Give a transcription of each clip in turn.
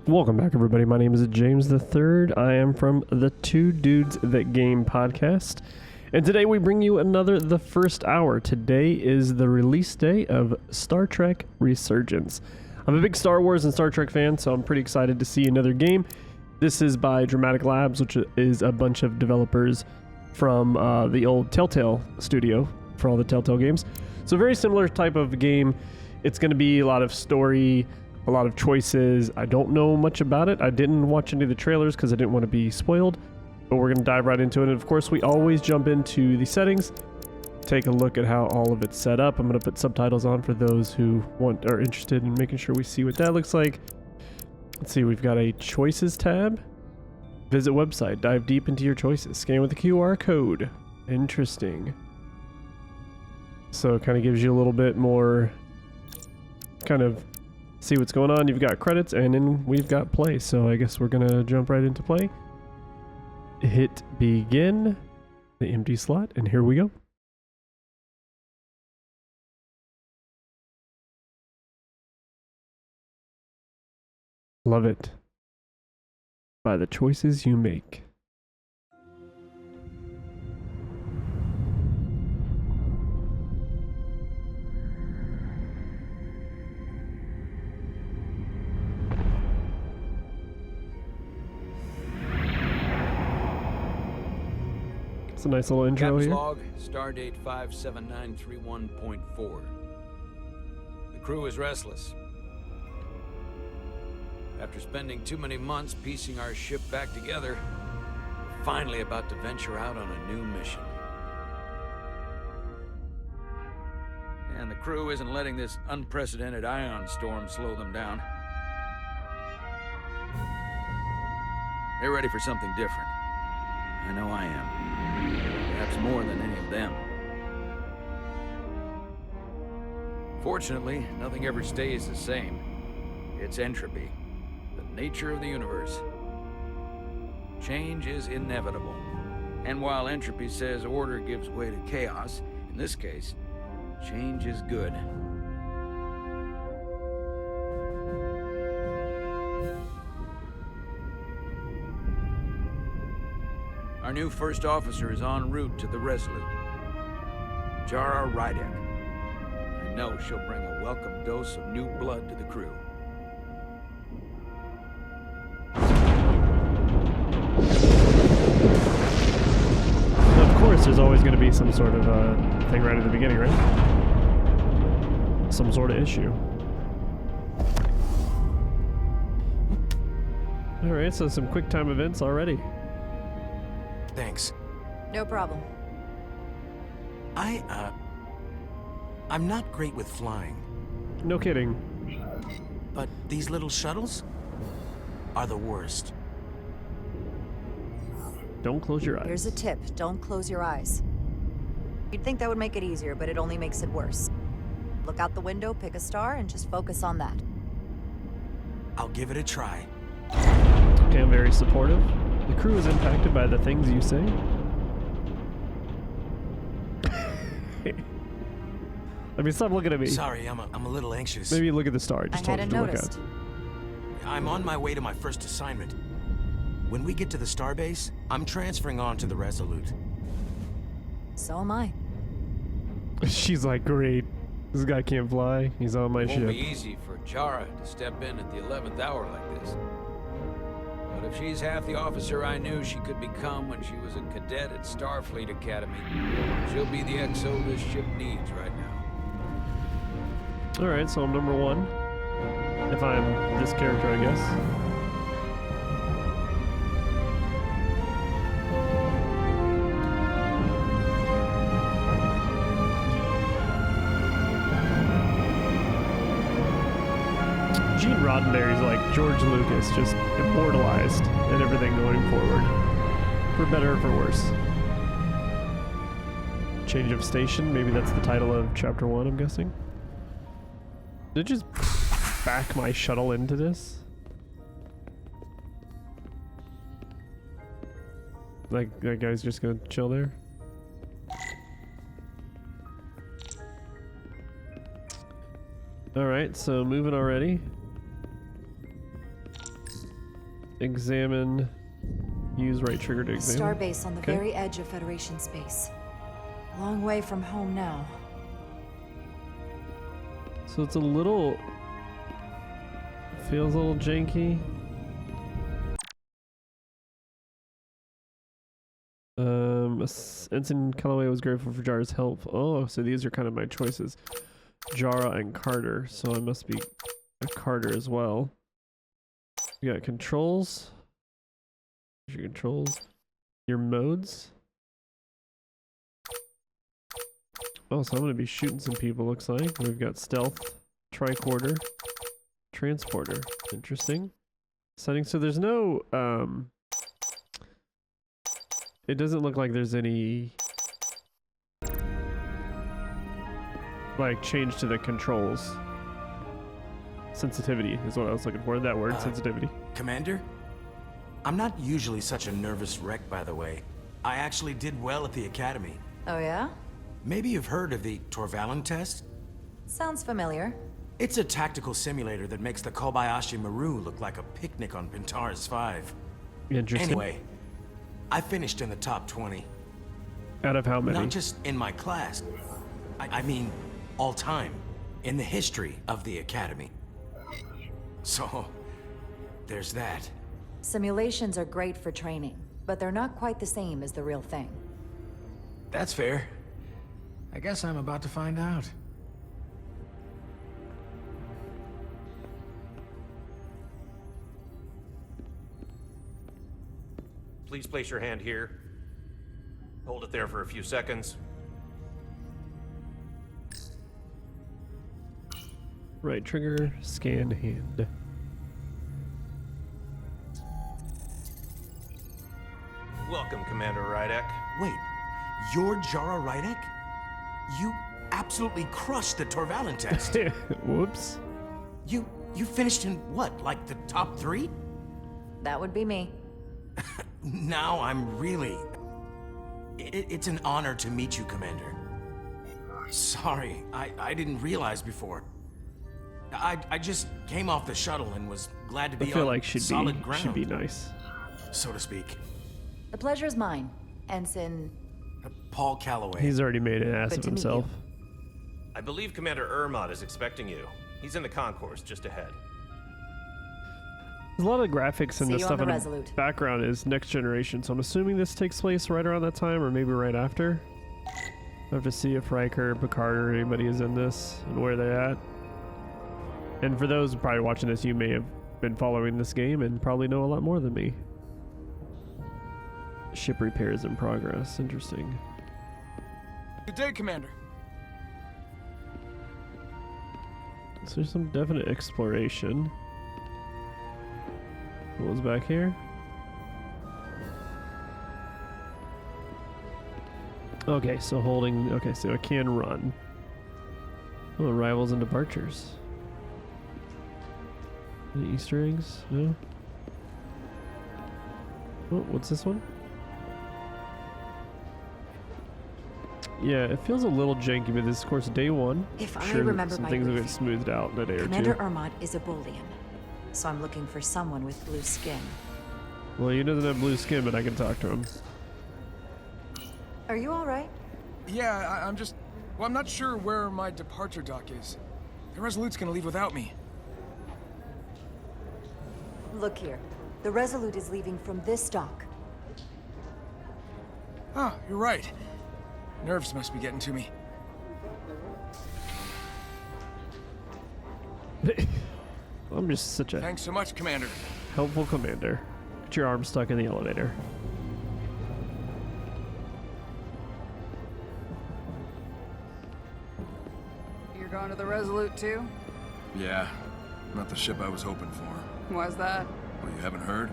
Welcome back, everybody. My name is James the Third. I am from the Two Dudes That Game podcast. And today we bring you another The First Hour. Today is the release day of Star Trek Resurgence. I'm a big Star Wars and Star Trek fan, so I'm pretty excited to see another game. This is by Dramatic Labs, which is a bunch of developers from the old Telltale studio for all the Telltale games. So very similar type of game. It's going to be a lot of story, a lot of choices. I don't know much about it. I didn't watch any of the trailers because I didn't want to be spoiled, but we're going to dive right into it. And of course, we always jump into the settings, take a look at how all of it's set up. I'm going to put subtitles on for those who are interested in making sure we see what that looks like. Let's see, we've got a choices tab. Visit website, dive deep into your choices, scan with the QR code. Interesting. So it kind of gives you a little bit more kind of see what's going on. You've got credits and then we've got play. So I guess we're gonna jump right into play. Hit begin, the empty slot, and here we go. Love it. By the choices you make. It's a nice little intro Captain's here. log, stardate 57931.4. The crew is restless. After spending too many months piecing our ship back together, we're finally about to venture out on a new mission. And the crew isn't letting this unprecedented ion storm slow them down. They're ready for something different. I know I am. Perhaps more than any of them. Fortunately, nothing ever stays the same. It's entropy, the nature of the universe. Change is inevitable. And while entropy says order gives way to chaos, in this case, change is good. Our new first officer is en route to the Resolute. Jara Rydek. I know she'll bring a welcome dose of new blood to the crew. Of course, there's always going to be some sort of thing right at the beginning, right? Some sort of issue. Alright, so some quick time events already. Thanks. No problem. I'm not great with flying. No kidding. But these little shuttles are the worst. Don't close your eyes. Here's a tip. Don't close your eyes. You'd think that would make it easier, but it only makes it worse. Look out the window, pick a star, and just focus on that. I'll give it a try. Okay, I'm very supportive. The crew is impacted by the things you say. I mean, stop looking at me. Sorry, I'm a little anxious. Maybe look at the star. I I just told you hadn't to look noticed. at. I'm on my way to my first assignment. When we get to the starbase, I'm transferring on to the Resolute. So am I. She's like, great. This guy can't fly. He's on my It won't ship. be easy for Jara to step in at the 11th hour like this. But if she's half the officer I knew she could become when she was a cadet at Starfleet Academy, she'll be the XO this ship needs right now. Alright, so I'm number one. If I'm this character, I guess. Gene Roddenberry's like George Lucas, just immortalized in everything going forward. For better or for worse. Change of station, maybe that's the title of chapter 1, I'm guessing. Did it just back my shuttle into this? Like, that guy's just gonna chill there? Alright, so moving already. Examine. Use right trigger to examine. Starbase on the Okay. very edge of Federation space. Long way from home now. So it's a little... Feels a little janky. Ensign Calloway was grateful for Jara's help. Oh, so these are kind of my choices. Jara and Carter, so I must be a Carter as well. You got controls. Your controls. Your modes. Oh, so I'm going to be shooting some people, looks like. We've got stealth, tricorder, transporter. Interesting. Settings. So there's no, it doesn't look like there's any, like, change to the controls. Sensitivity is what I was looking for. That word, sensitivity. Commander? I'm not usually such a nervous wreck, by the way. I actually did well at the academy. Oh yeah? Maybe you've heard of the Torvalin test? Sounds familiar. It's a tactical simulator that makes the Kobayashi Maru look like a picnic on Pintaris 5. Interesting. Anyway, I finished in the top 20. Out of how many? Not just in my class. I mean, all time. In the history of the academy. So, there's that. Simulations are great for training, but they're not quite the same as the real thing. That's fair. I guess I'm about to find out. Please place your hand here. Hold it there for a few seconds. Right trigger, scan hand. Welcome, Commander Rydek. Wait, you're Jara Rydek? You absolutely crushed the Torvalin test. Whoops. You finished in what, like the top 3? That would be me. Now I'm really... It's an honor to meet you, Commander. Sorry, I didn't realize before. I just came off the shuttle and was glad to I be feel on like solid ground. should be nice. So to speak. The pleasure is mine, Ensign. Paul Calloway. He's already made an ass Good of to meet himself. I believe Commander Ermot is expecting you. He's in the concourse just ahead. There's a lot of graphics and See the you stuff on the in the Resolute. background is next generation, so I'm assuming this takes place right around that time or maybe right after. I have to see if Riker, Picard, or anybody is in this and where they're at. And for those probably watching this, you may have been following this game and probably know a lot more than me. Ship repairs in progress. Interesting. Good day, Commander. So there's some definite exploration. What was back here? Okay, so holding... Okay, so I can run. Oh, arrivals and departures. Any Easter eggs? No? Oh, what's this one? Yeah, it feels a little janky, but this is, of course, day one. If I Sure, remember some my things will get briefing, smoothed out in a day or Commander two. Ermot is a Bolian, so I'm looking for someone with blue skin. Well, he doesn't have blue skin, but I can talk to him. Are you all right? Yeah, I'm just... Well, I'm not sure where my departure dock is. The Resolute's gonna leave without me. Look here. The Resolute is leaving from this dock. Oh, you're right. Nerves must be getting to me. I'm just such a Thanks so much, Commander. helpful commander. Get your arm stuck in the elevator. You're going to the Resolute too? Yeah, not the ship I was hoping for. Why's that? Well, you haven't heard?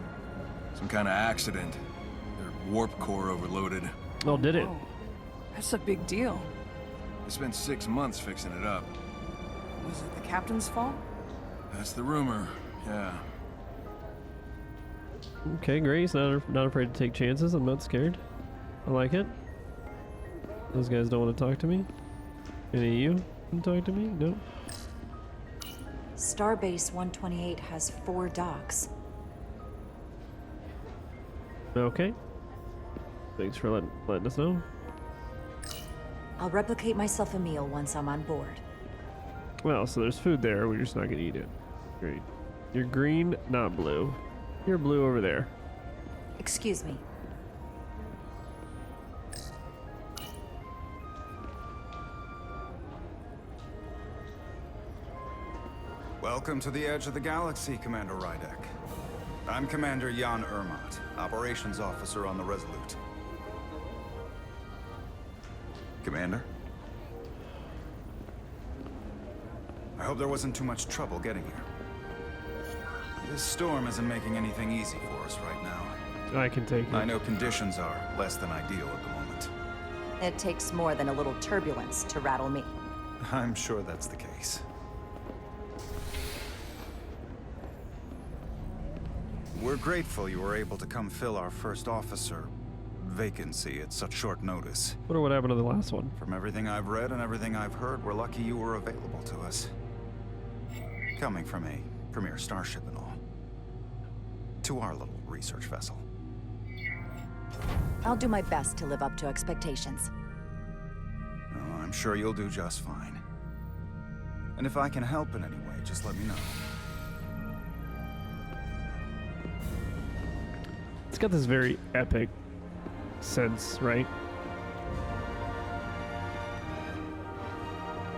Some kind of accident. Their warp core overloaded. Oh, did it? Oh, that's a big deal. They spent 6 months fixing it up. Was it the captain's fault? That's the rumor, yeah. Okay, great. He's not afraid to take chances. I'm not scared. I like it. Those guys don't want to talk to me. Any of you want to talk to me? No. Starbase 128 has 4 docks. Okay. Thanks for letting us know. I'll replicate myself a meal once I'm on board. Well, so there's food there. We're just not gonna eat it. Great. You're green, not blue. You're blue over there. Excuse me. Welcome to the edge of the galaxy, Commander Rydek. I'm Commander Jan Ermot, Operations Officer on the Resolute. Commander? I hope there wasn't too much trouble getting here. This storm isn't making anything easy for us right now. I can take it. I know conditions are less than ideal at the moment. It takes more than a little turbulence to rattle me. I'm sure that's the case. We're grateful you were able to come fill our first officer vacancy at such short notice. Wonder what happened to the last one. From everything I've read and everything I've heard, we're lucky you were available to us. Coming from a premier starship and all. To our little research vessel. I'll do my best to live up to expectations. Oh, I'm sure you'll do just fine. And if I can help in any way, just let me know. It's got this very epic sense, right?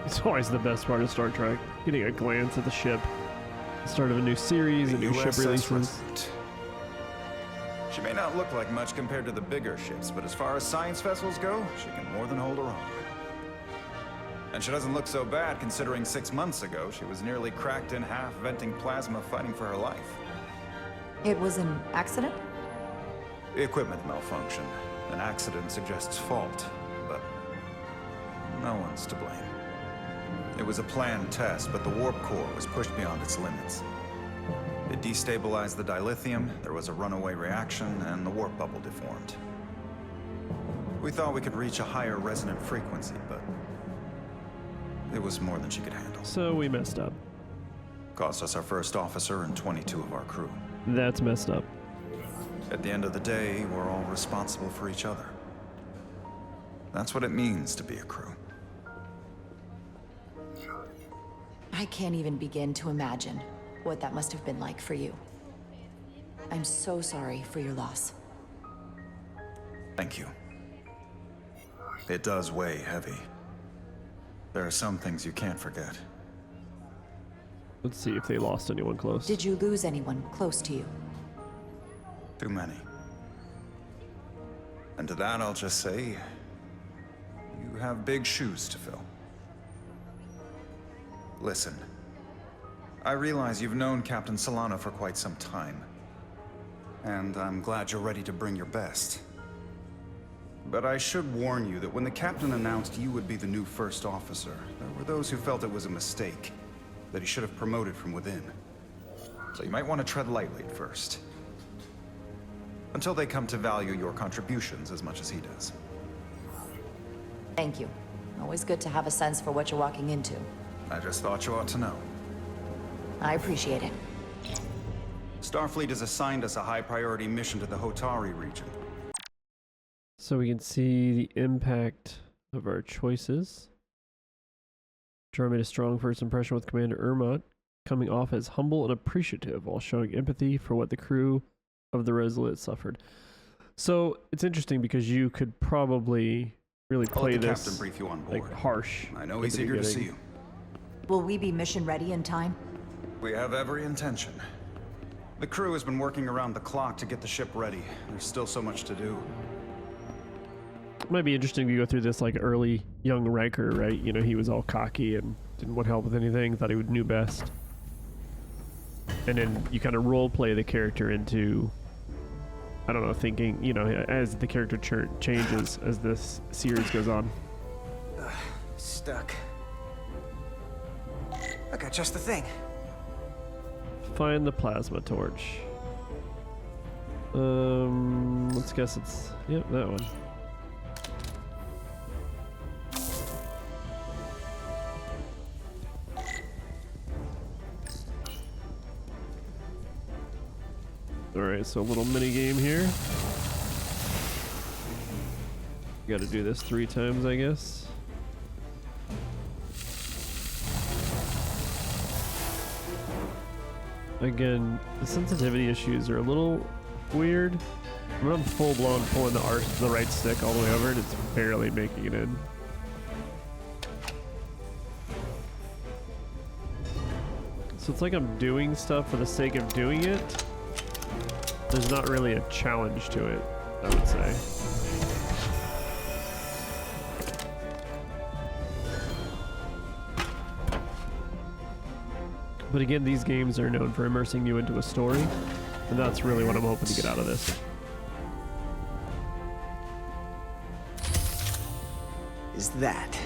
It's always the best part of Star Trek. Getting a glance at the ship. The start of a new series, a new ship USS releases. Resolute. She may not look like much compared to the bigger ships, but as far as science vessels go, she can more than hold her own. And she doesn't look so bad considering 6 months ago she was nearly cracked in half, venting plasma, fighting for her life. It was an accident? Equipment malfunction. An accident suggests fault, but no one's to blame. It was a planned test, but the warp core was pushed beyond its limits. It destabilized the dilithium, there was a runaway reaction, and the warp bubble deformed. We thought we could reach a higher resonant frequency, but it was more than she could handle. So we messed up. Cost us our first officer and 22 of our crew. That's messed up. At the end of the day, we're all responsible for each other. That's what it means to be a crew. I can't even begin to imagine what that must have been like for you. I'm so sorry for your loss. Thank you. It does weigh heavy. There are some things you can't forget. Let's see if they lost anyone close. Did you lose anyone close to you? Too many. And to that I'll just say, you have big shoes to fill. Listen, I realize you've known Captain Solano for quite some time. And I'm glad you're ready to bring your best. But I should warn you that when the captain announced you would be the new first officer, there were those who felt it was a mistake, that he should have promoted from within. So you might want to tread lightly at first. Until they come to value your contributions as much as he does. Thank you. Always good to have a sense for what you're walking into. I just thought you ought to know. I appreciate it. Starfleet has assigned us a high-priority mission to the Hotari region. So we can see the impact of our choices. Troy made a strong first impression with Commander Ermot, coming off as humble and appreciative while showing empathy for what the crew of the Resolute suffered. So it's interesting because you could probably really I'll play let the this captain brief you on board. like harsh. I know at he's the eager to beginning. see you. Will we be mission ready in time? We have every intention. The crew has been working around the clock to get the ship ready. There's still so much to do. It might be interesting to go through this like early young Riker, right? You know, he was all cocky and didn't want help with anything, thought he knew best. And then you kind of role play the character into, I don't know, thinking, you know, as the character changes as this series goes on. Stuck. I got just the thing. Find the plasma torch. Let's guess it's, yep, that one. Alright, so a little mini game here. Got to do this 3 times, I guess. Again, the sensitivity issues are a little weird. When I'm full blown pulling the right stick all the way over and it's barely making it in. So it's like I'm doing stuff for the sake of doing it. There's not really a challenge to it, I would say. But again, these games are known for immersing you into a story, and that's really what I'm hoping to get out of this. Is that?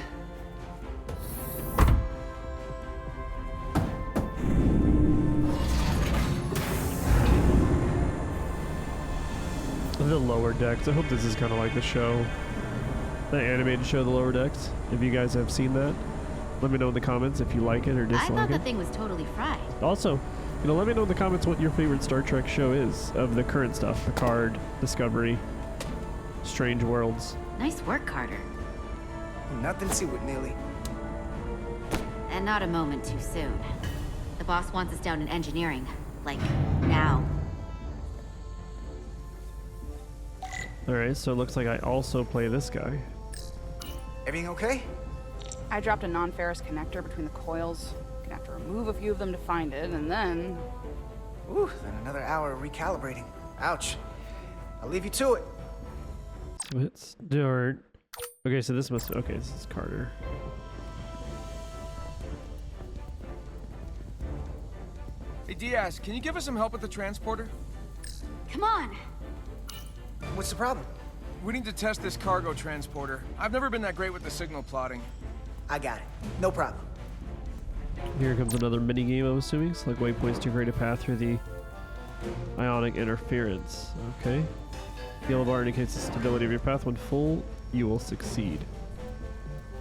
The Lower Decks. I hope this is kind of like the show, the animated show, The Lower Decks. If you guys have seen that, let me know in the comments if you like it or dislike it. I thought the thing was totally fried. Also, let me know in the comments what your favorite Star Trek show is of the current stuff. Picard, Discovery, Strange Worlds. Nice work, Carter. Nothing to it, Neely. And not a moment too soon. The boss wants us down in engineering. Like, now. Alright, so it looks like I also play this guy. Everything okay? I dropped a non-ferrous connector between the coils. Gonna have to remove a few of them to find it, and then... Ooh, then another hour of recalibrating. Ouch. I'll leave you to it. So it's start. Okay, so this must... Okay, this is Carter. Hey, Diaz, can you give us some help with the transporter? Come on! What's the problem? We need to test this cargo transporter. I've never been that great with the signal plotting. I got it. No problem. Here comes another mini game, I'm assuming. Select waypoints to create a path through the ionic interference. Okay. The yellow bar indicates the stability of your path. When full, you will succeed.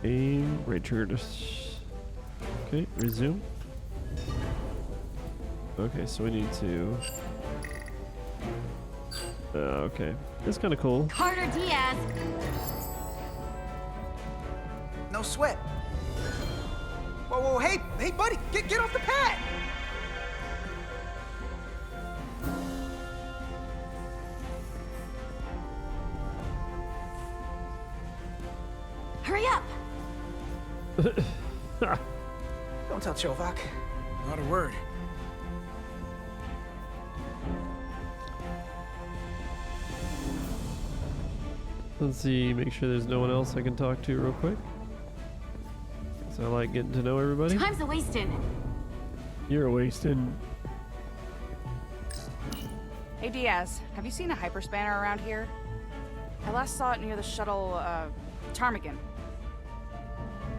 Aim, right trigger to... Okay, resume. Okay, so we need to... okay. That's kind of cool. Carter Diaz! No sweat. Whoa, whoa, hey, buddy, get off the pad! Hurry up! Don't tell Chovak. Not a word. Let's see, make sure there's no one else I can talk to real quick. So I like getting to know everybody. Time's a wasting. You're a wasting. Hey, Diaz, have you seen a hyperspanner around here? I last saw it near the shuttle, Ptarmigan.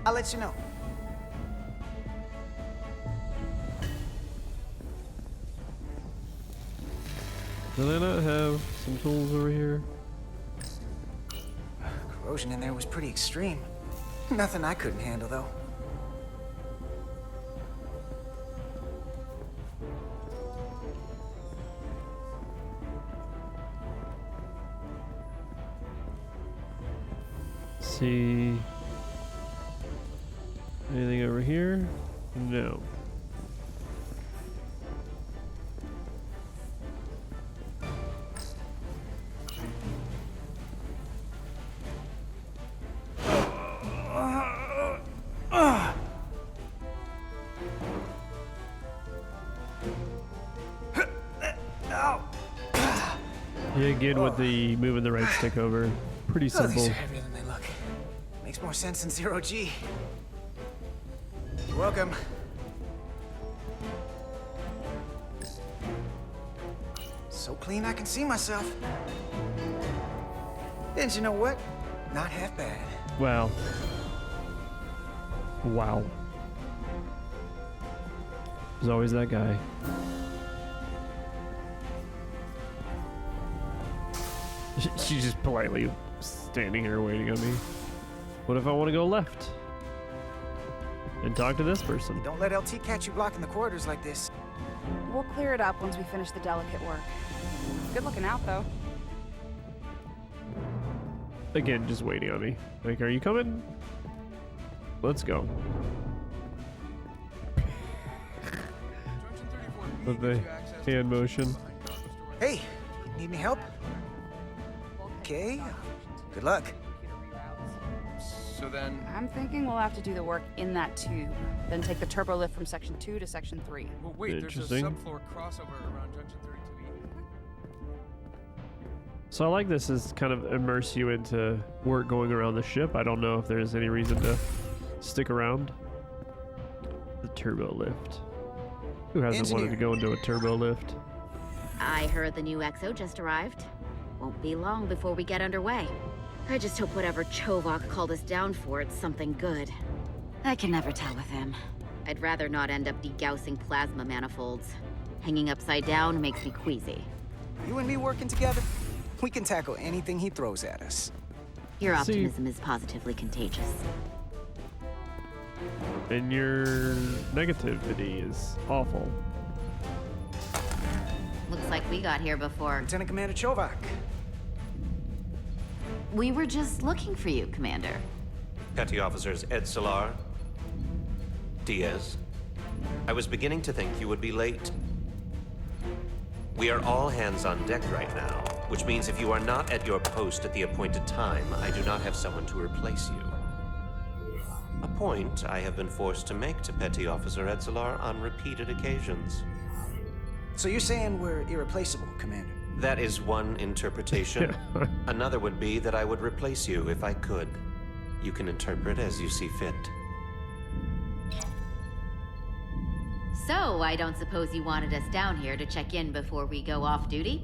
I'll let you know. Did I not have some tools over here? Corrosion in there was pretty extreme. Nothing I couldn't handle, though. See anything over here? No. Yeah, again with the moving the right stick over. Pretty Oh, these simple. are heavier than they look. Makes more sense than 0G. You're welcome. So clean I can see myself. And you know what? Not half bad. Wow. Wow. There's always that guy. She's just politely standing here waiting on me. What if I want to go left? And talk to this person? Don't let LT catch you blocking the corridors like this. We'll clear it up once we finish the delicate work. Good looking out, though. again, just waiting on me. Like, are you coming? Let's go. With the hand motion. Hey, need any help? Okay, good luck. So then, I'm thinking we'll have to do the work in that tube, then take the turbo lift from section 2 to section 3. well, wait, there's a Interesting. subfloor crossover around Junction 32E. So I like this is kind of immerse you into work going around the ship. I don't know if there's any reason to stick around. The turbo lift. Who hasn't wanted to go into a turbo lift? I heard the new XO just arrived. Won't be long before we get underway. I just hope whatever Chovak called us down for, it's something good. I can never tell with him. I'd rather not end up degaussing plasma manifolds. Hanging upside down makes me queasy. You and me working together, we can tackle anything he throws at us. Your optimism is positively contagious. And your negativity is awful. Looks like we got here before. Lieutenant Commander Chovak. We were just looking for you, Commander. Petty Officers Edsalar, Diaz. I was beginning to think you would be late. We are all hands on deck right now, which means if you are not at your post at the appointed time, I do not have someone to replace you. A point I have been forced to make to Petty Officer Edsalar on repeated occasions. So you're saying we're irreplaceable, Commander? That is one interpretation. Another would be that I would replace you if I could. You can interpret as you see fit. So, I don't suppose you wanted us down here to check in before we go off duty?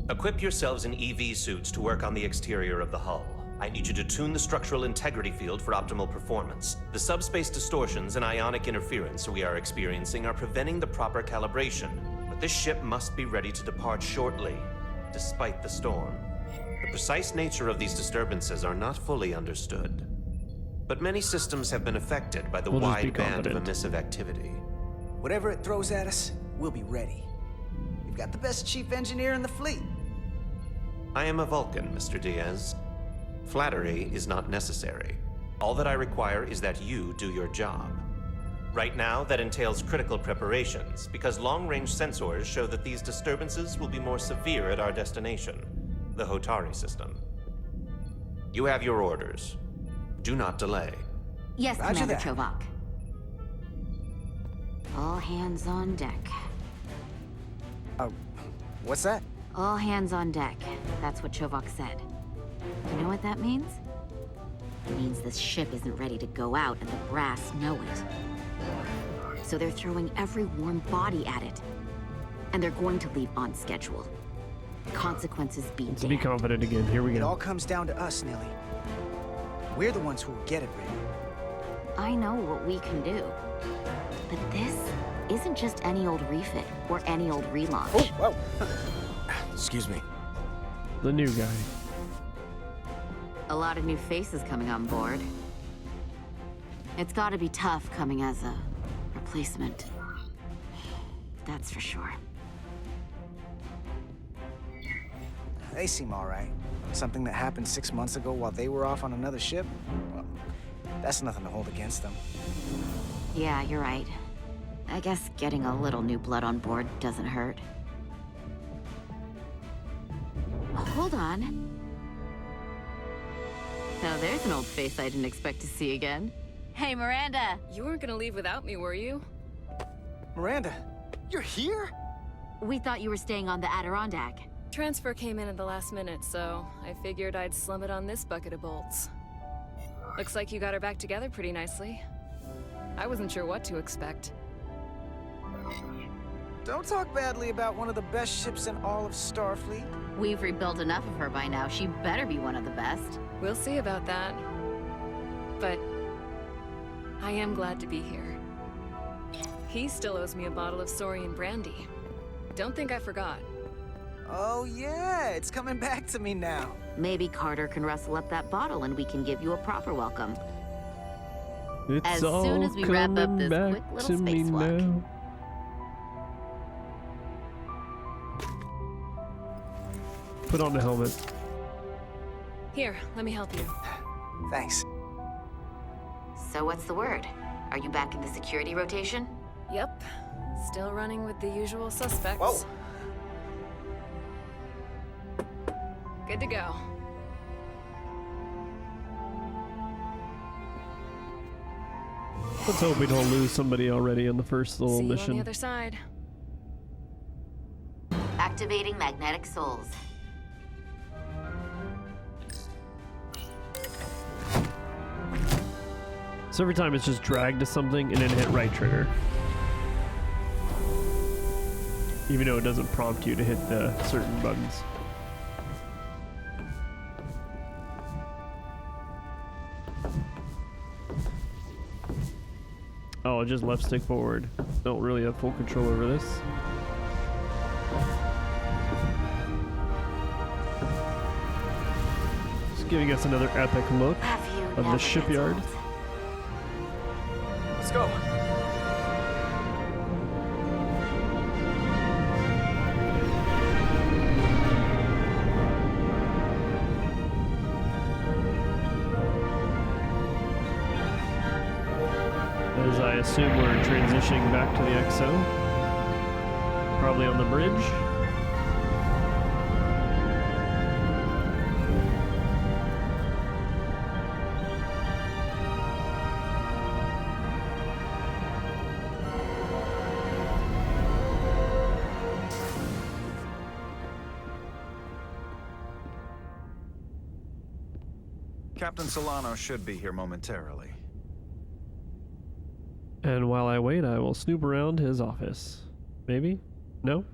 Equip yourselves in EV suits to work on the exterior of the hull. I need you to tune the structural integrity field for optimal performance. The subspace distortions and ionic interference we are experiencing are preventing the proper calibration. But this ship must be ready to depart shortly, despite the storm. The precise nature of these disturbances are not fully understood. But many systems have been affected by the We'll just be wide band of confident. emissive activity. Whatever it throws at us, we'll be ready. We've got the best chief engineer in the fleet. I am a Vulcan, Mr. Diaz. Flattery is not necessary. All that I require is that you do your job. Right now, that entails critical preparations, because long-range sensors show that these disturbances will be more severe at our destination, the Hotari system. You have your orders. Do not delay. Yes, Roger Commander that. Chovak. All hands on deck. What's that? All hands on deck. That's what Chovak said. You know what that means? It means this ship isn't ready to go out and the brass know it. So they're throwing every warm body at it. And they're going to leave on schedule. Consequences be Let's be damned. confident again. Here we It all go. comes down to us, Nelly. We're the ones who will get it ready. I know what we can do. But this isn't just any old refit or any old relaunch. Oh, whoa. Excuse me. The new guy. A lot of new faces coming on board. It's gotta be tough coming as a replacement. That's for sure. They seem all right. Something that happened 6 months ago while they were off on another ship? Well, that's nothing to hold against them. Yeah, you're right. I guess getting a little new blood on board doesn't hurt. Hold on. Now there's an old face I didn't expect to see again. Hey, Miranda! You weren't gonna leave without me, were you? Miranda, you're here? We thought you were staying on the Adirondack. Transfer came in at the last minute, so I figured I'd slum it on this bucket of bolts. Looks like you got her back together pretty nicely. I wasn't sure what to expect. Don't talk badly about one of the best ships in all of Starfleet. We've rebuilt enough of her by now. She better be one of the best. We'll see about that. But I am glad to be here. He still owes me a bottle of Saurian brandy. Don't think I forgot. Oh yeah, it's coming back to me now. Maybe Carter can rustle up that bottle and we can give you a proper welcome. It's As all soon as we wrap up coming this back quick little to me spacewalk. now. Put on the helmet. Here, let me help you. Thanks. So what's the word? Are you back in the security rotation? Yep. Still running with the usual suspects. Whoa. Good to go. Let's hope we don't lose somebody already on the first little See you on mission. the other side. Activating magnetic souls. So every time it's just drag to something and then hit right trigger. Even though it doesn't prompt you to hit the certain buttons. Oh, just left stick forward. Don't really have full control over this. Just giving us another epic look of the shipyard. Let's go. As I assume we're transitioning back to the XO. Probably on the bridge. Captain Solano should be here momentarily. And while I wait, I will snoop around his office. Maybe? No?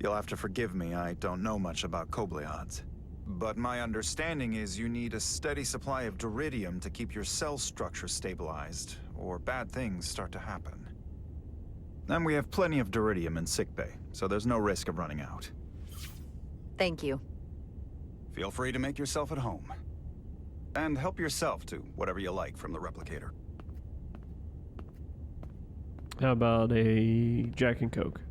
You'll have to forgive me, I don't know much about Kobleods. But my understanding is you need a steady supply of duridium to keep your cell structure stabilized, or bad things start to happen. And we have plenty of duridium in sickbay, so there's no risk of running out. Thank you. Feel free to make yourself at home. And help yourself to whatever you like from the replicator. How about a Jack and Coke?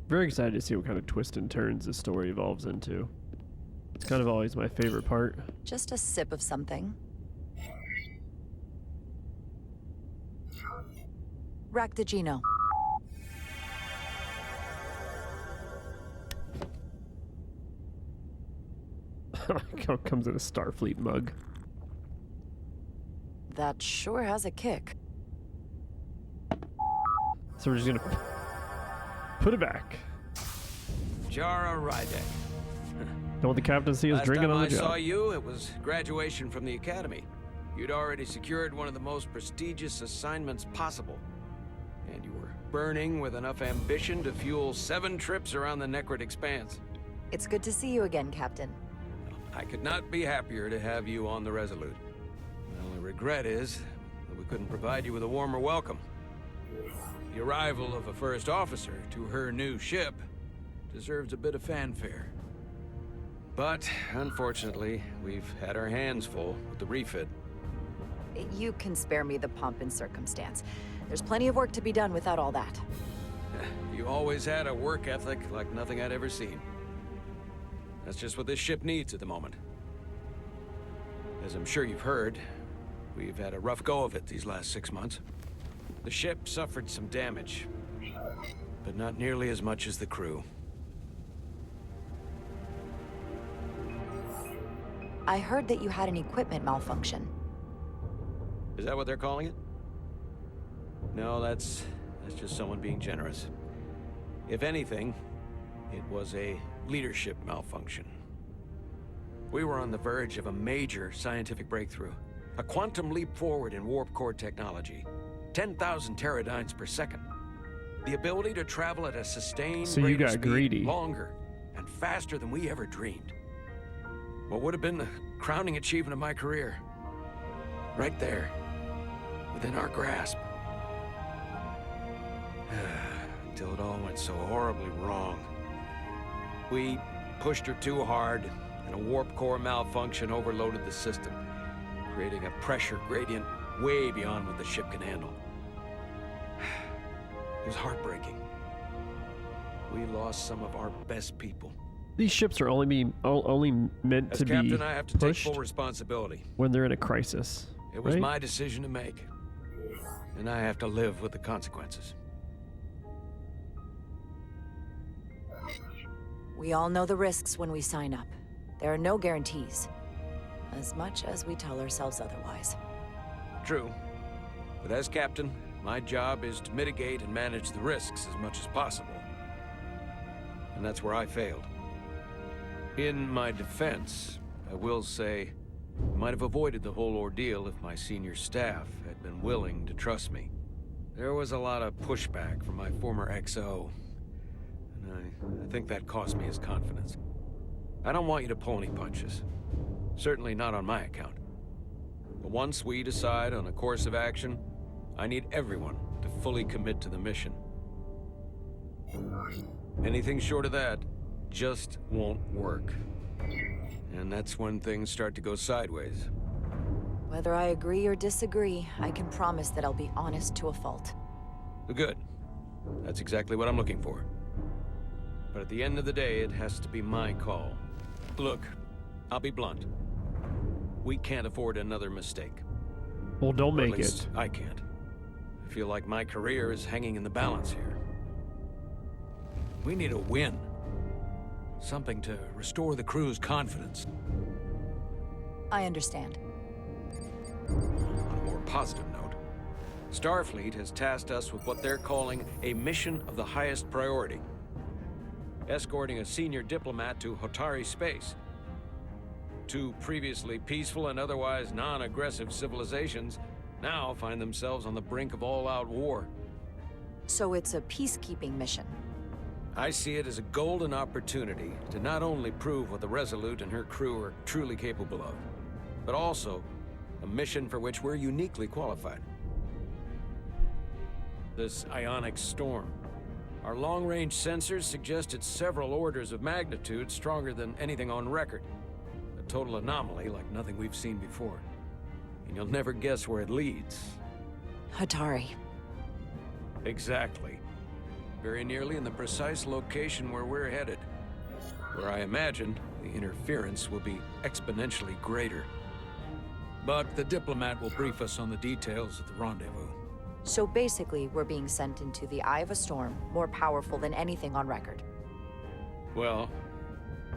Very excited to see what kind of twists and turns this story evolves into. It's kind of always my favorite part. Just a sip of something. Rack the Geno. Comes in a Starfleet mug. That sure has a kick. So we're just gonna put it back. Jara Rydek. Don't want the captain to see us Last drinking time on the I saw job. you, it was graduation from the academy. You'd already secured one of the most prestigious assignments possible. And you were burning with enough ambition to fuel 7 trips around the Necrid Expanse. It's good to see you again, Captain. I could not be happier to have you on the Resolute. My only regret is that we couldn't provide you with a warmer welcome. The arrival of a first officer to her new ship deserves a bit of fanfare. But, unfortunately, we've had our hands full with the refit. You can spare me the pomp and circumstance. There's plenty of work to be done without all that. You always had a work ethic like nothing I'd ever seen. That's just what this ship needs at the moment. As I'm sure you've heard, we've had a rough go of it these last 6 months. The ship suffered some damage, but not nearly as much as the crew. I heard that you had an equipment malfunction. Is that what they're calling it? No, that's just someone being generous. If anything, it was a leadership malfunction. We were on the verge of a major scientific breakthrough. A quantum leap forward in warp core technology. 10,000 teradynes per second. The ability to travel at a sustained So you rate of got speed greedy. longer and faster than we ever dreamed. What would have been the crowning achievement of my career. Right there, within our grasp. Until it all went so horribly wrong. We pushed her too hard, and a warp core malfunction overloaded the system, creating a pressure gradient way beyond what the ship can handle. It was heartbreaking. We lost some of our best people. These ships are only meant to be As captain, I have to take pushed full responsibility. when they're in a crisis. It was right? my decision to make, and I have to live with the consequences. We all know the risks when we sign up. There are no guarantees. As much as we tell ourselves otherwise. True. But as captain, my job is to mitigate and manage the risks as much as possible. And that's where I failed. In my defense, I will say, I might have avoided the whole ordeal if my senior staff had been willing to trust me. There was a lot of pushback from my former XO, and I think that cost me his confidence. I don't want you to pull any punches. Certainly not on my account. But once we decide on a course of action, I need everyone to fully commit to the mission. Anything short of that just won't work. And that's when things start to go sideways. Whether I agree or disagree, I can promise that I'll be honest to a fault. Good. That's exactly what I'm looking for. But at the end of the day, it has to be my call. Look, I'll be blunt. We can't afford another mistake. Well, don't Or at make least it. I can't. I feel like my career is hanging in the balance here. We need a win. Something to restore the crew's confidence. I understand. On a more positive note, Starfleet has tasked us with what they're calling a mission of the highest priority. Escorting a senior diplomat to Hotari space. Two previously peaceful and otherwise non-aggressive civilizations now find themselves on the brink of all-out war. So it's a peacekeeping mission. I see it as a golden opportunity to not only prove what the Resolute and her crew are truly capable of, but also a mission for which we're uniquely qualified. This ionic storm. Our long-range sensors suggest it's several orders of magnitude stronger than anything on record. A total anomaly like nothing we've seen before. And you'll never guess where it leads. Hotari. Exactly. Very nearly in the precise location where we're headed. Where I imagine the interference will be exponentially greater. But the diplomat will brief us on the details at the rendezvous. So basically, we're being sent into the eye of a storm, more powerful than anything on record. Well,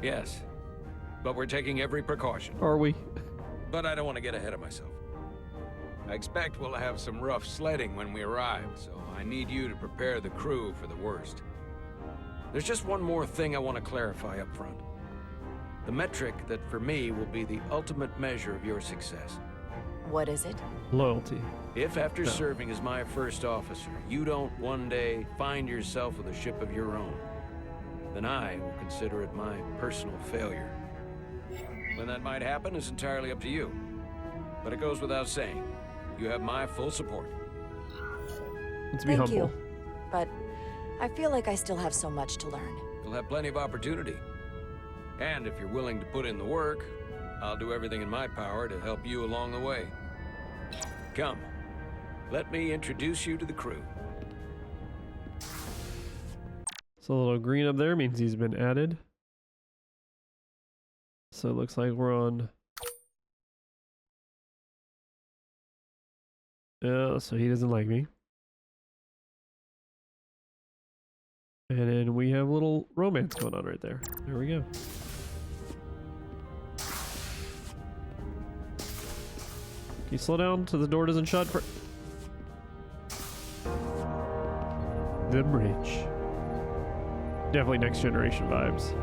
yes. But we're taking every precaution. Are we? But I don't want to get ahead of myself. I expect we'll have some rough sledding when we arrive, so I need you to prepare the crew for the worst. There's just one more thing I want to clarify up front. The metric that for me will be the ultimate measure of your success. What is it? Loyalty. If after serving as my first officer, you don't one day find yourself with a ship of your own, then I will consider it my personal failure. When that might happen is entirely up to you. But it goes without saying, you have my full support. Let's be Thank humble. you. But I feel like I still have so much to learn. You'll have plenty of opportunity. And if you're willing to put in the work, I'll do everything in my power to help you along the way. Come, let me introduce you to the crew. So the little green up there means he's been added. So it looks like we're on... so he doesn't like me. And then we have a little romance going on right there. There we go. Can you slow down so the door doesn't shut? The bridge. Definitely Next Generation vibes.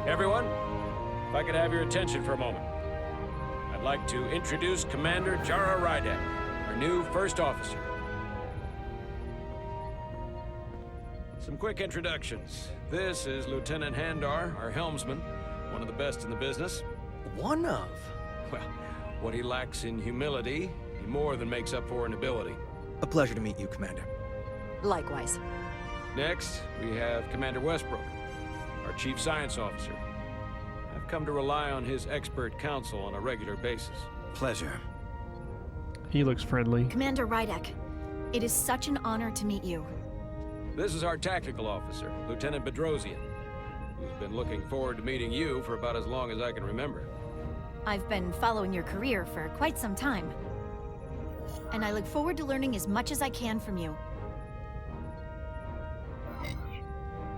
Everyone, if I could have your attention for a moment. I'd like to introduce Commander Jara Rydek, our new first officer. Some quick introductions. This is Lieutenant Handar, our helmsman, one of the best in the business. One of? Well, what he lacks in humility, he He more than makes up for in ability. A pleasure to meet you, Commander. Likewise. Next, we have Commander Westbrook, our Chief Science Officer. I've come to rely on his expert counsel on a regular basis. Pleasure. He looks friendly. Commander Rydek, it is such an honor to meet you. This is our tactical officer, Lieutenant Bedrosian, who's been looking forward to meeting you for about as long as I can remember. I've been following your career for quite some time, and I look forward to learning as much as I can from you.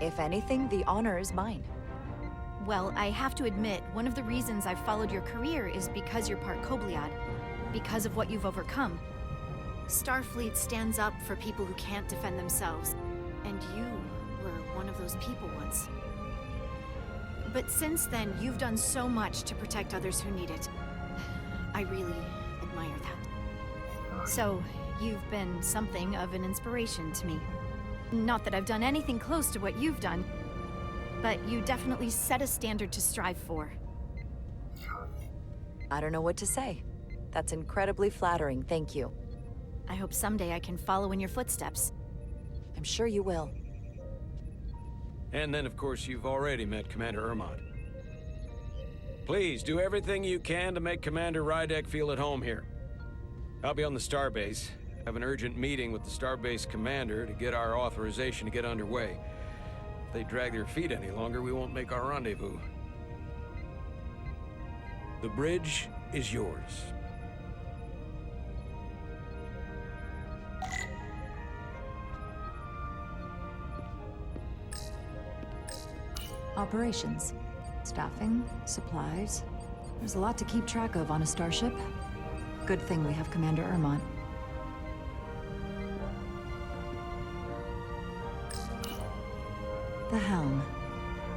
If anything, the honor is mine. Well, I have to admit, one of the reasons I've followed your career is because you're part Kobliad, because of what you've overcome. Starfleet stands up for people who can't defend themselves, and you were one of those people once. But since then, you've done so much to protect others who need it. I really admire that. So, you've been something of an inspiration to me. Not that I've done anything close to what you've done, but you definitely set a standard to strive for. I don't know what to say. That's incredibly flattering, thank you. I hope someday I can follow in your footsteps. I'm sure you will. And then, of course, you've already met Commander Ermont. Please, do everything you can to make Commander Rydek feel at home here. I'll be on the starbase. Have an urgent meeting with the starbase commander to get our authorization to get underway. If they drag their feet any longer, we won't make our rendezvous. The bridge is yours. Operations. Staffing, supplies. There's a lot to keep track of on a starship. Good thing we have Commander Ermont. The helm.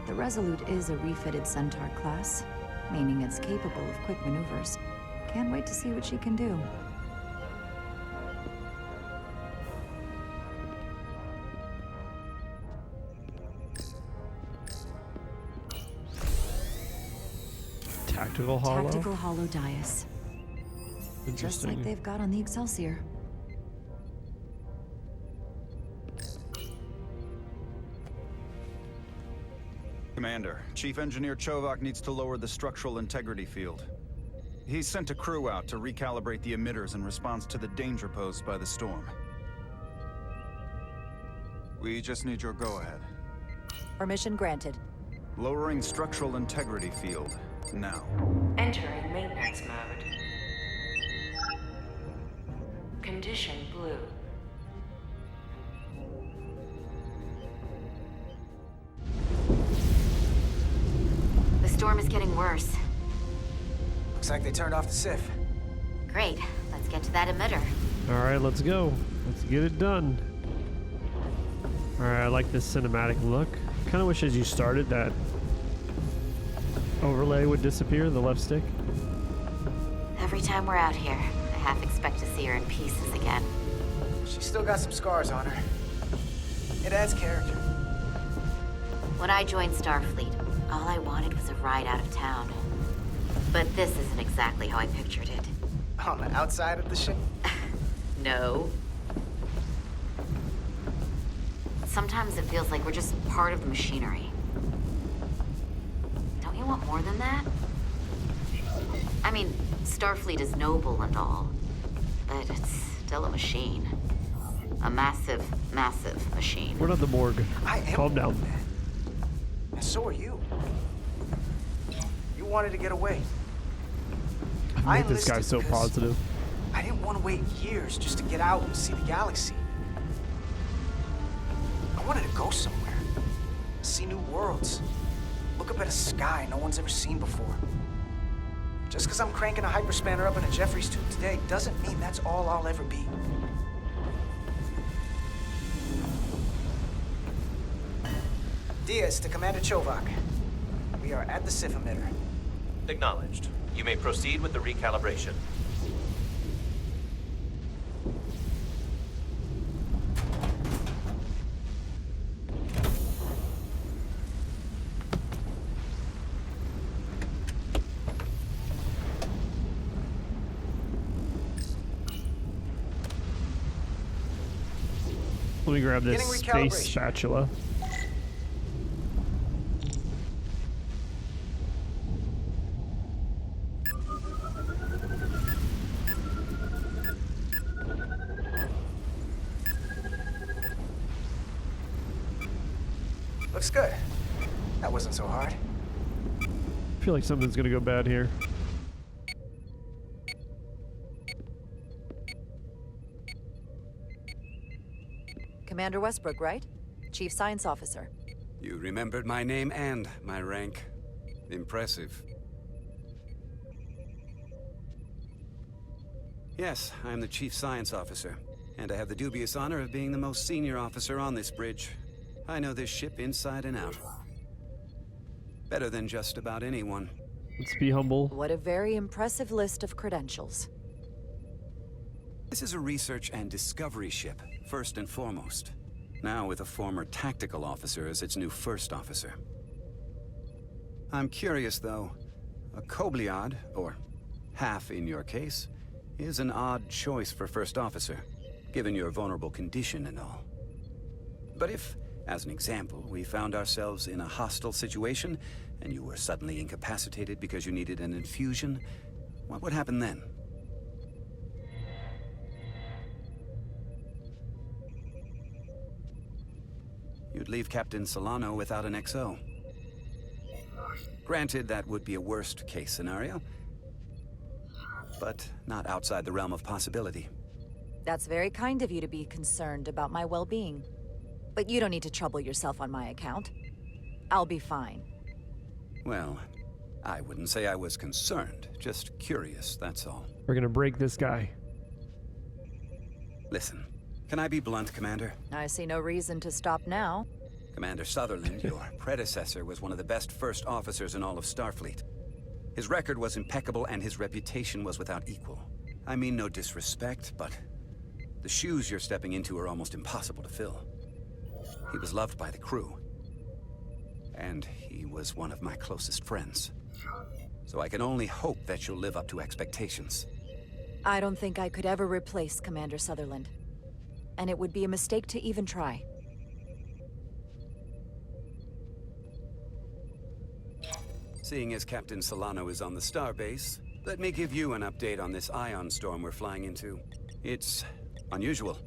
The Resolute is a refitted Centaur class, meaning it's capable of quick maneuvers. Can't wait to see what she can do. Tactical holo? Tactical holo dais. Just like they've got on the Excelsior. Commander, Chief Engineer Chovak needs to lower the structural integrity field. He's sent a crew out to recalibrate the emitters in response to the danger posed by the storm. We just need your go-ahead. Permission granted. Lowering structural integrity field, now. Entering maintenance mode. Condition blue. The storm is getting worse. Looks like they turned off the SIF. Great. Let's get to that emitter. All right, let's go. Let's get it done. All right, I like this cinematic look. Kind of wish as you started that overlay would disappear, the left stick. Every time we're out here, I half expect to see her in pieces again. She's still got some scars on her. It adds character. When I joined Starfleet, all I wanted was a ride out of town. But this isn't exactly how I pictured it. On the outside of the ship? No. Sometimes it feels like we're just part of the machinery. Don't you want more than that? I mean, Starfleet is noble and all, but it's still a machine. A massive, massive machine. We're not the Borg. Calm down. And so are you. You wanted to get away. I made this guy so positive. I didn't want to wait years just to get out and see the galaxy. I wanted to go somewhere. See new worlds. Look up at a sky no one's ever seen before. Just because I'm cranking a hyperspanner up in a Jeffries tube today doesn't mean that's all I'll ever be. Diaz to Commander Chovak. We are at the SIF emitter. Acknowledged. You may proceed with the recalibration. Let me grab this Beginning space recalibration. spatula. Looks good. That wasn't so hard. I feel like something's gonna go bad here. Commander Westbrook, right? Chief Science Officer. You remembered my name and my rank. Impressive. Yes, I'm the Chief Science Officer, and I have the dubious honor of being the most senior officer on this bridge. I know this ship inside and out. Better than just about anyone. Let's be humble. What a very impressive list of credentials. This is a research and discovery ship, first and foremost. Now with a former tactical officer as its new first officer. I'm curious, though. A Kobliad, or half in your case, is an odd choice for first officer, given your vulnerable condition and all. But if, as an example, we found ourselves in a hostile situation, and you were suddenly incapacitated because you needed an infusion, what would happen then? You'd leave Captain Solano without an XO. Granted, that would be a worst-case scenario, but not outside the realm of possibility. That's very kind of you to be concerned about my well-being. But you don't need to trouble yourself on my account. I'll be fine. Well, I wouldn't say I was concerned, just curious, that's all. We're gonna break this guy. Listen, can I be blunt, Commander? I see no reason to stop now. Commander Sutherland, your predecessor, was one of the best first officers in all of Starfleet. His record was impeccable and his reputation was without equal. I mean no disrespect, but the shoes you're stepping into are almost impossible to fill. He was loved by the crew. And he was one of my closest friends. So I can only hope that you'll live up to expectations. I don't think I could ever replace Commander Sutherland. And it would be a mistake to even try. Seeing as Captain Solano is on the starbase, let me give you an update on this ion storm we're flying into. It's unusual,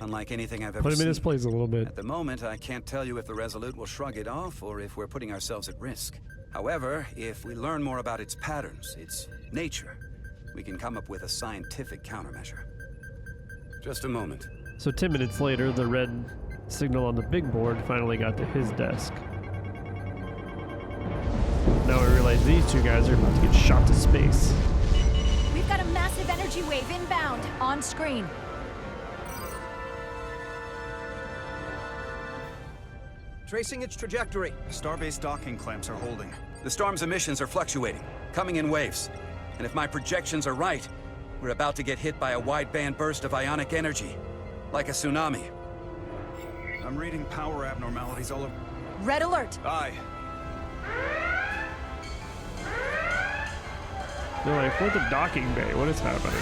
unlike anything I've ever seen. Put him in his place a little bit. At the moment, I can't tell you if the Resolute will shrug it off or if we're putting ourselves at risk. However, if we learn more about its patterns, its nature, we can come up with a scientific countermeasure. Just a moment. So 10 minutes later, the red signal on the big board finally got to his desk. Now we realize these two guys are about to get shot to space. We've got a massive energy wave inbound. On screen. Tracing its trajectory. Starbase docking clamps are holding. The storm's emissions are fluctuating, coming in waves. And if my projections are right, we're about to get hit by a wideband burst of ionic energy. Like a tsunami. I'm reading power abnormalities all over. Red alert! Aye. They're like, we're at the docking bay. What is happening?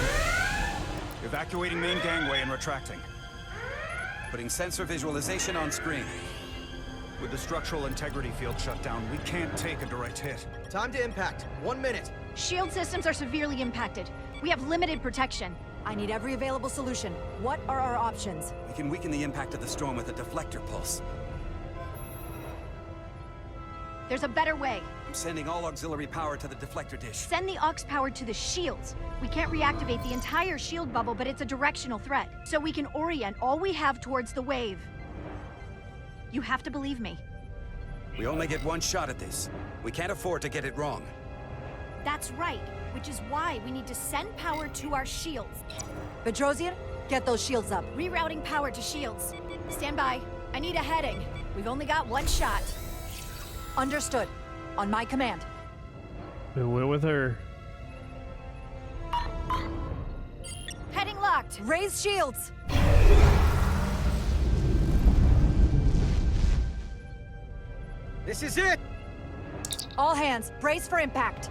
Evacuating main gangway and retracting. Putting sensor visualization on screen. With the structural integrity field shut down, we can't take a direct hit. Time to impact. 1 minute. Shield systems are severely impacted. We have limited protection. I need every available solution. What are our options? We can weaken the impact of the storm with a deflector pulse. There's a better way. I'm sending all auxiliary power to the deflector dish. Send the aux power to the shields. We can't reactivate the entire shield bubble, but it's a directional threat. So we can orient all we have towards the wave. You have to believe me. We only get one shot at this. We can't afford to get it wrong. That's right, which is why we need to send power to our shields. Bedrosian, get those shields up. Rerouting power to shields. Stand by. I need a heading. We've only got one shot. Understood. On my command. We went with her. Heading locked. Raise shields. This is it! All hands, brace for impact.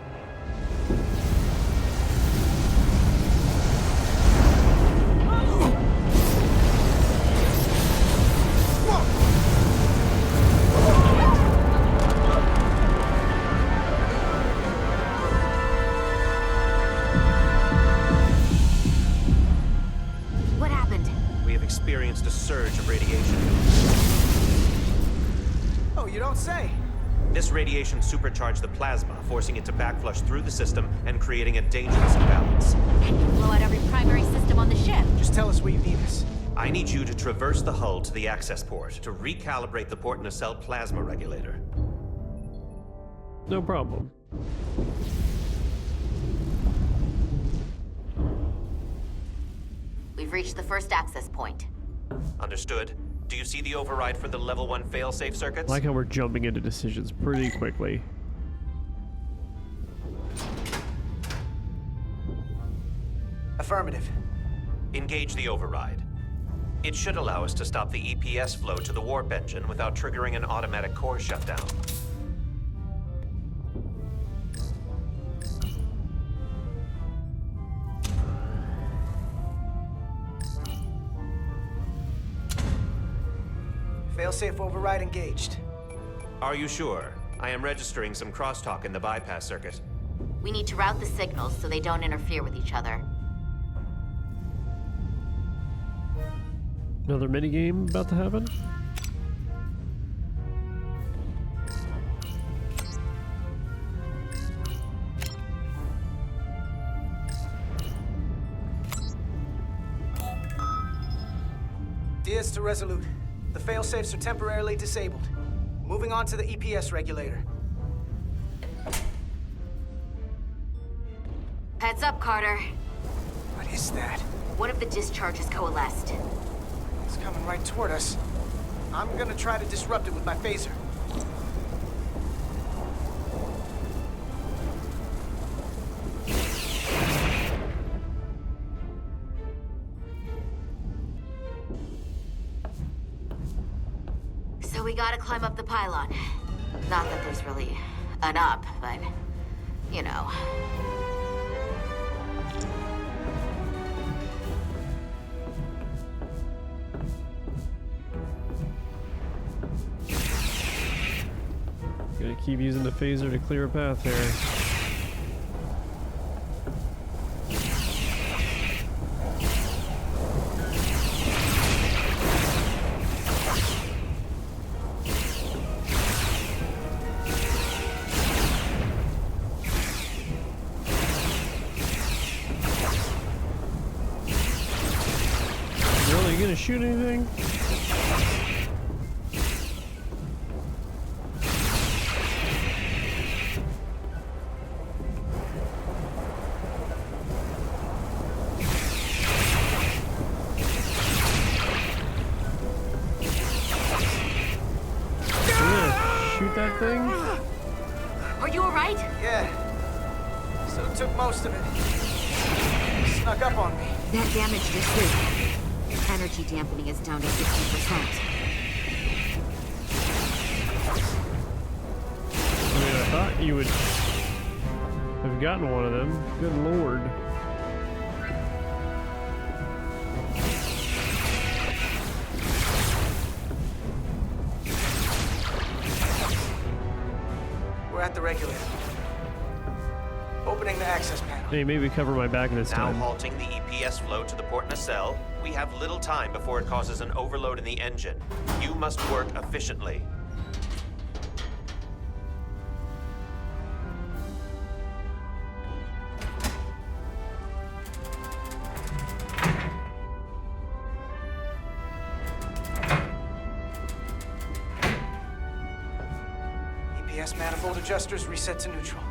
experienced a surge of radiation. Oh, you don't say. This radiation supercharged the plasma, forcing it to backflush through the system and creating a dangerous imbalance. And you blow out every primary system on the ship. Just tell us where you need us. I need you to traverse the hull to the access port to recalibrate the port nacelle plasma regulator. No problem. We've reached the first access point. Understood. Do you see the override for the level 1 failsafe circuits? I like how we're jumping into decisions pretty quickly. Affirmative. Engage the override. It should allow us to stop the EPS flow to the warp engine without triggering an automatic core shutdown. Failsafe override engaged. Are you sure? I am registering some crosstalk in the bypass circuit. We need to route the signals so they don't interfere with each other. Another minigame about to happen? Diaz to Resolute. The failsafes are temporarily disabled. Moving on to the EPS regulator. Heads up, Carter. What is that? One of the discharges coalesced. It's coming right toward us. I'm gonna try to disrupt it with my phaser. So we gotta climb up the pylon. Not that there's really an up, but, you know. Gonna keep using the phaser to clear a path here. Really, you gonna shoot anything? Shoot that thing? Are you alright? Yeah. So it took most of it. Snuck up on me. That damage just hit. Energy dampening is down to 60%. I mean, I thought you would have gotten one of them. Good lord. We're at the regulator. Opening the access panel. Hey, maybe cover my back this Now time. halting the EPS flow to the port nacelle. We have little time before it causes an overload in the engine. You must work efficiently. EPS manifold adjusters reset to neutral.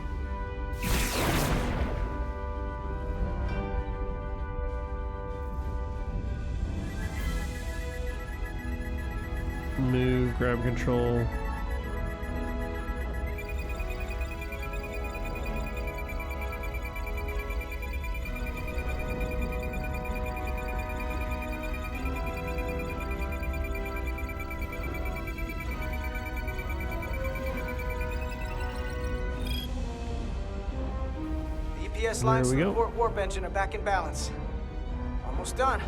Move, grab control. The EPS lines There to we the go. port warp engine are back in balance. Almost done.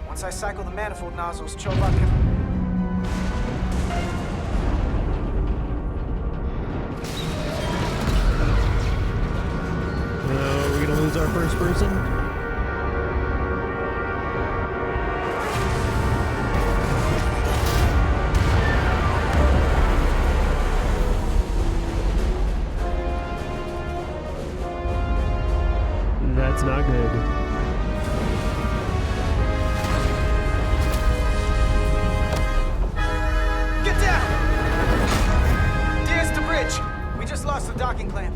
Once I cycle the manifold nozzles, Chovak can... We're gonna lose our first person. That's not good. Get down! Dear's to bridge. We just lost the docking clamp.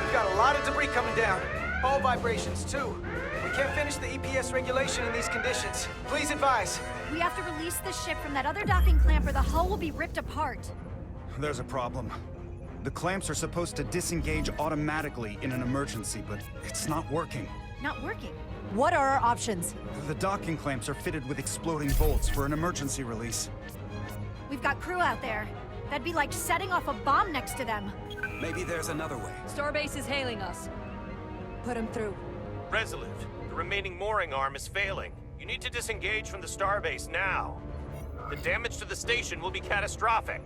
We've got a lot of debris coming down. Hull vibrations, too. We can't finish the EPS regulation in these conditions. Please advise. We have to release the ship from that other docking clamp or the hull will be ripped apart. There's a problem. The clamps are supposed to disengage automatically in an emergency, but it's not working. Not working. What are our options? The docking clamps are fitted with exploding bolts for an emergency release. We've got crew out there. That'd be like setting off a bomb next to them. Maybe there's another way. Starbase is hailing us. Put him through. Resolute, the remaining mooring arm is failing. You need to disengage from the starbase now. The damage to the station will be catastrophic.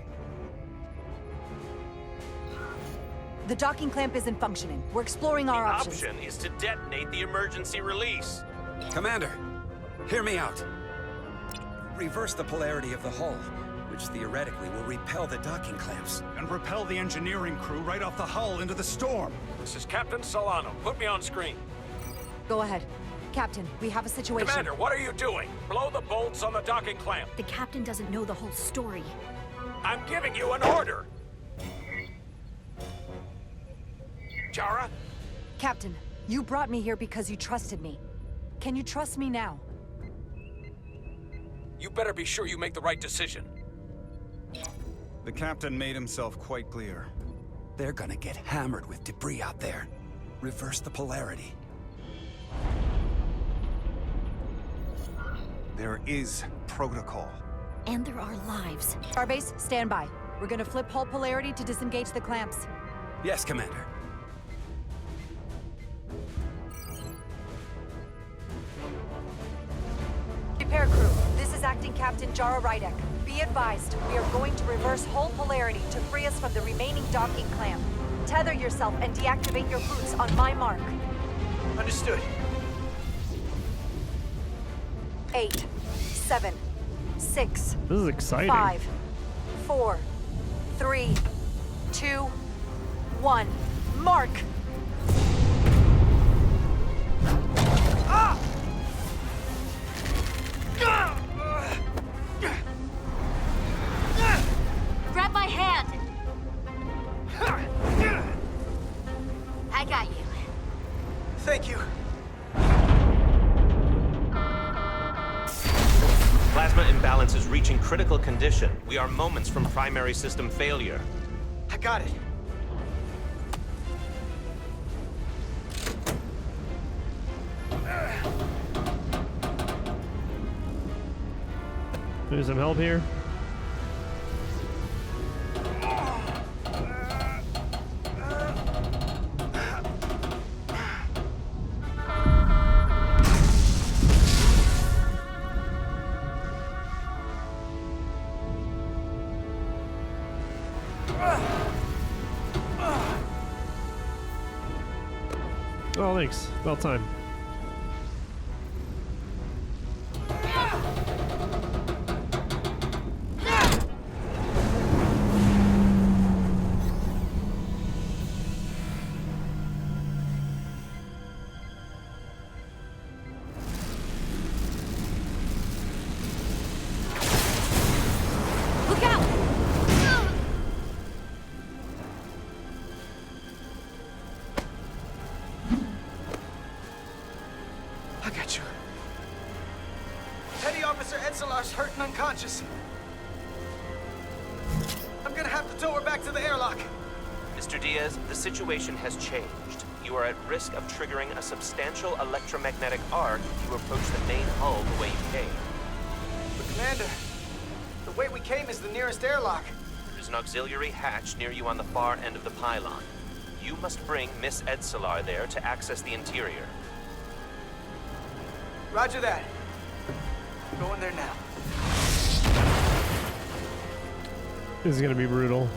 The docking clamp isn't functioning. We're exploring our options. The option is to detonate the emergency release. Commander, hear me out. Reverse the polarity of the hull, which theoretically will repel the docking clamps. And repel the engineering crew right off the hull into the storm. This is Captain Solano. Put me on screen. Go ahead. Captain, we have a situation. Commander, what are you doing? Blow the bolts on the docking clamp. The captain doesn't know the whole story. I'm giving you an order. Jara? Captain, you brought me here because you trusted me. Can you trust me now? You better be sure you make the right decision. The captain made himself quite clear. They're gonna get hammered with debris out there. Reverse the polarity. There is protocol. And there are lives. Starbase, stand by. We're gonna flip hull polarity to disengage the clamps. Yes, Commander. Repair crew, this is Acting Captain Jara Rydek. Be advised, we are going to reverse hull polarity to free us from the remaining docking clamp. Tether yourself and deactivate your boots on my mark. Understood. 8, 7, 6. This is exciting. 5, 4, 3, 2, 1. Mark! Ah! Grab my hand! I got you. Thank you. Plasma imbalance is reaching critical condition. We are moments from primary system failure. I got it. Need some help here? Oh, thanks. About time. Look out! I got you. Petty Officer Edselar's hurt and unconscious. I'm gonna have to tow her back to the airlock. Mr. Diaz, the situation has changed. You are at risk of triggering a substantial electromagnetic arc if you approach the main hull the way you came. But Commander, the way we came is the nearest airlock. There's an auxiliary hatch near you on the far end of the pylon. You must bring Miss Edselar there to access the interior. Roger that. Going there now. This is gonna be brutal.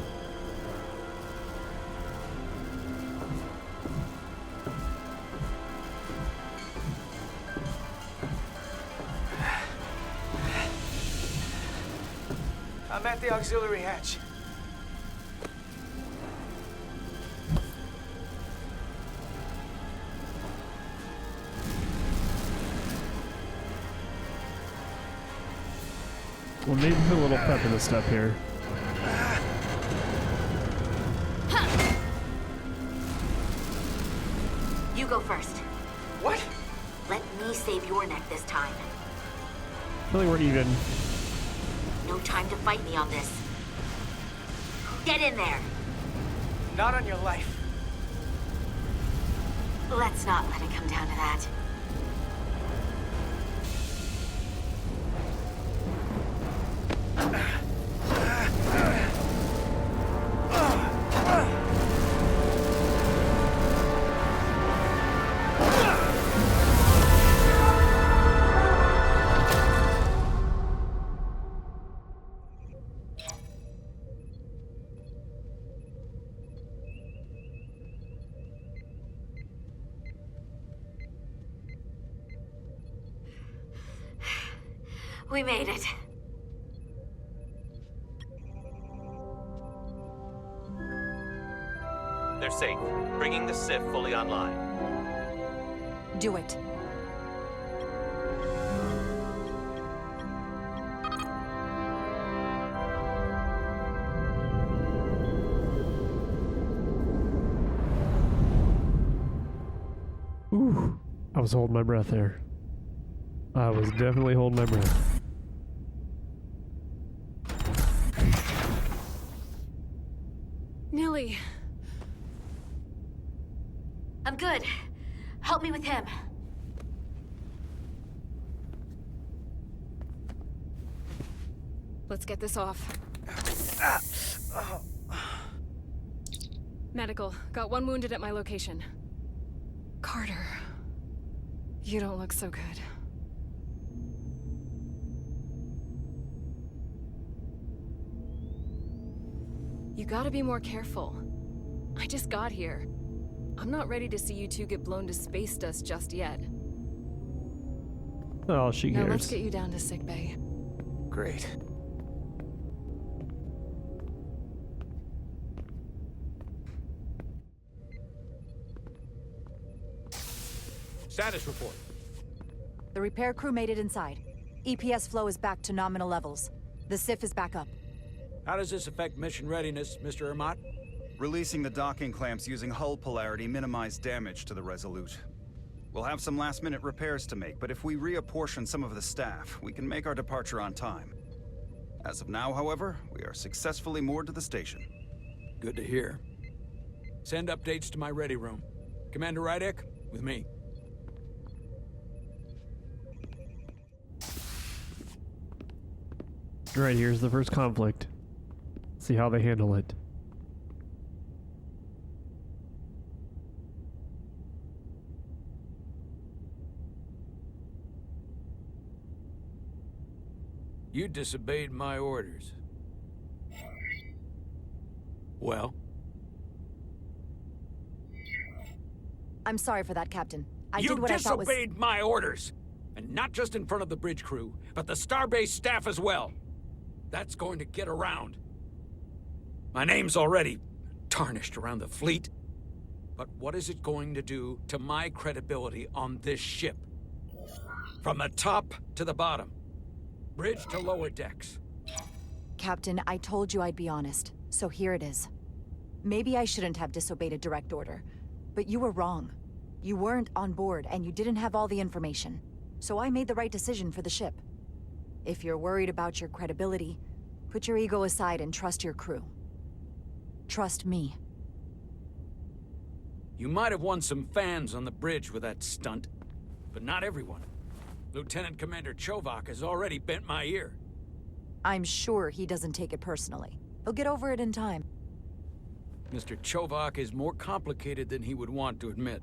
I'm at the auxiliary hatch. We'll maybe put a little pep in the step here. You go first. What? Let me save your neck this time. I feel like we're even. No time to fight me on this. Get in there. Not on your life. Let's not let it come down to that. We made it. They're safe, bringing the SIF fully online. Do it. Ooh, I was holding my breath there. I was definitely holding my breath. Nilly. I'm good. Help me with him. Let's get this off. Medical. Got one wounded at my location. Carter. You don't look so good. You gotta be more careful. I just got here. I'm not ready to see you two get blown to space dust just yet. Oh, she cares. Now let's get you down to sickbay. Great. Status report. The repair crew made it inside. EPS flow is back to nominal levels. The SIF is back up. How does this affect mission readiness, Mr. Ermot? Releasing the docking clamps using hull polarity minimized damage to the Resolute. We'll have some last-minute repairs to make, but if we reapportion some of the staff, we can make our departure on time. As of now, however, we are successfully moored to the station. Good to hear. Send updates to my ready room. Commander Rydek, with me. Right, here's the first conflict. See how they handle it. You disobeyed my orders. Well? I'm sorry for that, Captain. I You did what I thought was... disobeyed my orders! And not just in front of the bridge crew, but the Starbase staff as well. That's going to get around. My name's already tarnished around the fleet. But what is it going to do to my credibility on this ship? From the top to the bottom. Bridge to lower decks. Captain, I told you I'd be honest, so here it is. Maybe I shouldn't have disobeyed a direct order, but you were wrong. You weren't on board, and you didn't have all the information. So I made the right decision for the ship. If you're worried about your credibility, put your ego aside and trust your crew. Trust me. You might have won some fans on the bridge with that stunt, but not everyone. Lieutenant Commander Chovak has already bent my ear. I'm sure he doesn't take it personally. He'll get over it in time. Mr. Chovak is more complicated than he would want to admit.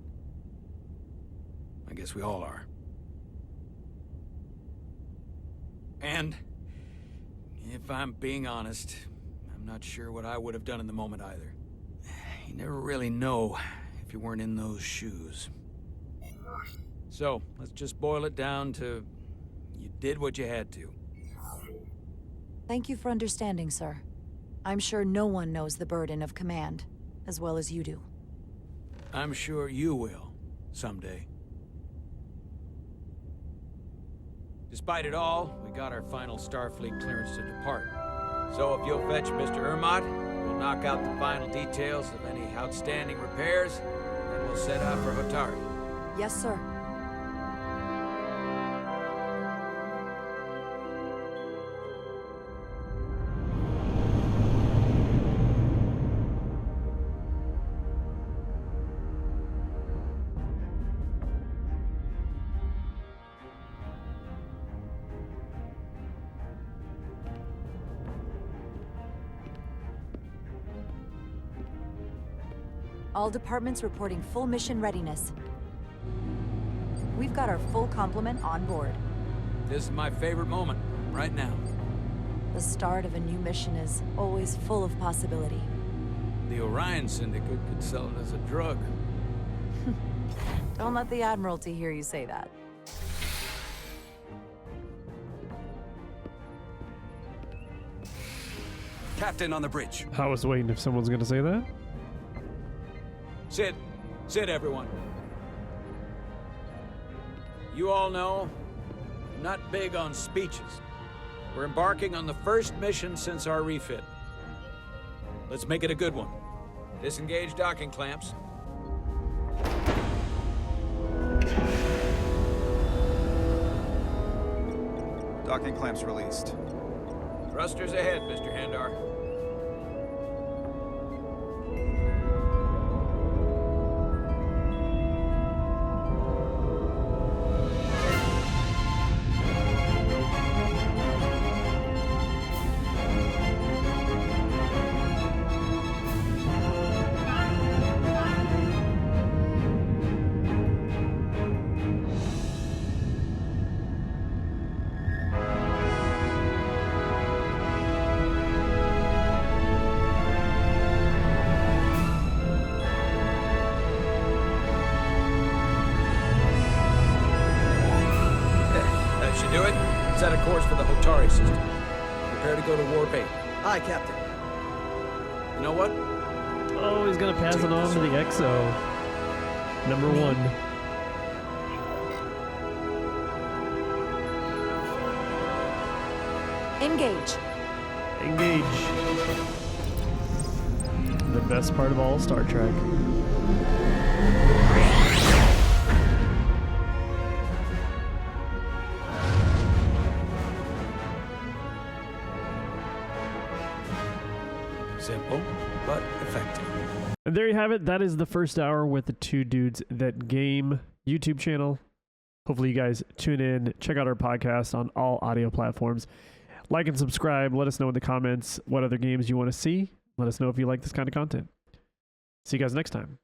I guess we all are. And, if I'm being honest, I'm not sure what I would have done in the moment either. You never really know if you weren't in those shoes. So, let's just boil it down to, you did what you had to. Thank you for understanding, sir. I'm sure no one knows the burden of command as well as you do. I'm sure you will, someday. Despite it all, we got our final Starfleet clearance to depart. So if you'll fetch Mr. Ermot, we'll knock out the final details of any outstanding repairs, and then we'll set out for Hotari. Yes, sir. All departments reporting full mission readiness. We've got our full complement on board. This is my favorite moment, right now. The start of a new mission is always full of possibility. The Orion Syndicate could sell it as a drug. Don't let the Admiralty hear you say that. Captain on the bridge. I was waiting if someone's going to say that. Sit. Sit, everyone. You all know, I'm not big on speeches. We're embarking on the first mission since our refit. Let's make it a good one. Disengage docking clamps. Docking clamps released. Thrusters ahead, Mr. Handar. Do it. Set a course for the Hotari system. Prepare to go to Warp 8. Aye, Captain. You know what? Oh, he's going to pass it on to the XO. Number 1. Engage. Engage. The best part of all Star Trek. Simple, but effective. And there you have it. That is the first hour with the Two Dudes That Game YouTube channel. Hopefully you guys tune in, check out our podcast on all audio platforms. Like and subscribe. Let us know in the comments what other games you want to see. Let us know if you like this kind of content. See you guys next time.